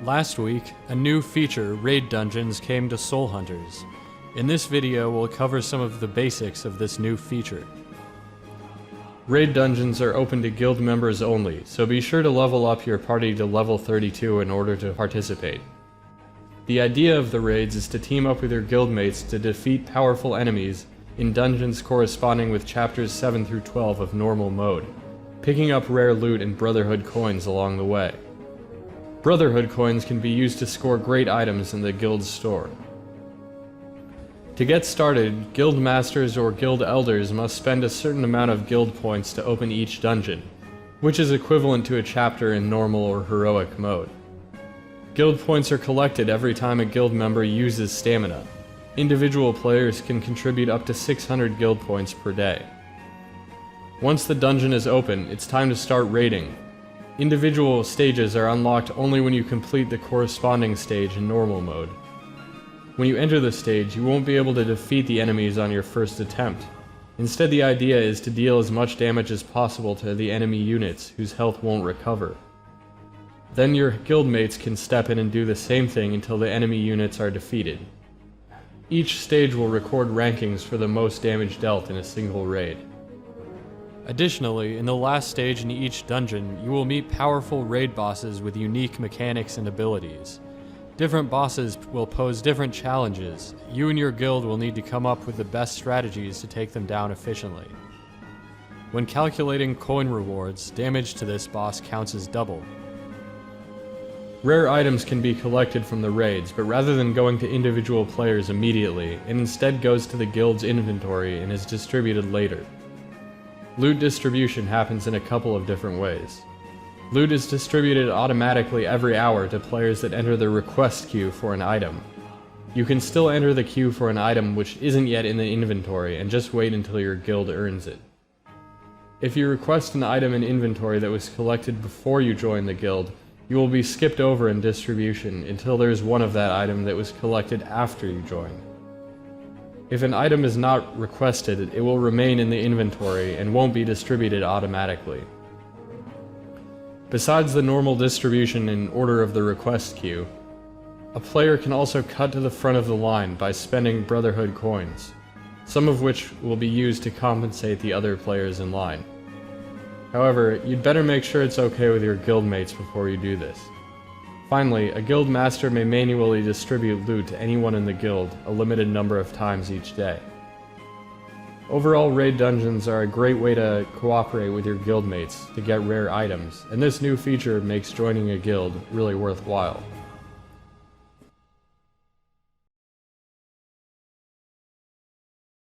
Last week, a new feature, Raid Dungeons, came to Soul Hunters. In this video, we'll cover some of the basics of this new feature. Raid Dungeons are open to guild members only, so be sure to level up your party to level 32 in order to participate. The idea of the raids is to team up with your guildmates to defeat powerful enemies in dungeons corresponding with chapters 7 through 12 of normal mode, picking up rare loot and Brotherhood coins along the way. Brotherhood coins can be used to score great items in the guild's store. To get started, guild masters or guild elders must spend a certain amount of guild points to open each dungeon, which is equivalent to a chapter in normal or heroic mode. Guild points are collected every time a guild member uses stamina. Individual players can contribute up to 600 guild points per day. Once the dungeon is open, it's time to start raiding. Individual stages are unlocked only when you complete the corresponding stage in normal mode. When you enter the stage, you won't be able to defeat the enemies on your first attempt. Instead, the idea is to deal as much damage as possible to the enemy units whose health won't recover. Then your guildmates can step in and do the same thing until the enemy units are defeated. Each stage will record rankings for the most damage dealt in a single raid. Additionally, in the last stage in each dungeon, you will meet powerful raid bosses with unique mechanics and abilities. Different bosses will pose different challenges. You and your guild will need to come up with the best strategies to take them down efficiently. When calculating coin rewards, damage to this boss counts as double. Rare items can be collected from the raids, but rather than going to individual players immediately, it instead goes to the guild's inventory and is distributed later. Loot distribution happens in a couple of different ways. Loot is distributed automatically every hour to players that enter the request queue for an item. You can still enter the queue for an item which isn't yet in the inventory and just wait until your guild earns it. If you request an item in inventory that was collected before you join the guild, you will be skipped over in distribution until there is one of that item that was collected after you join. If an item is not requested, it will remain in the inventory and won't be distributed automatically. Besides the normal distribution in order of the request queue, a player can also cut to the front of the line by spending Brotherhood coins, some of which will be used to compensate the other players in line. However, you'd better make sure it's okay with your guildmates before you do this. Finally, a guild master may manually distribute loot to anyone in the guild a limited number of times each day. Overall, raid dungeons are a great way to cooperate with your guildmates to get rare items, and this new feature makes joining a guild really worthwhile.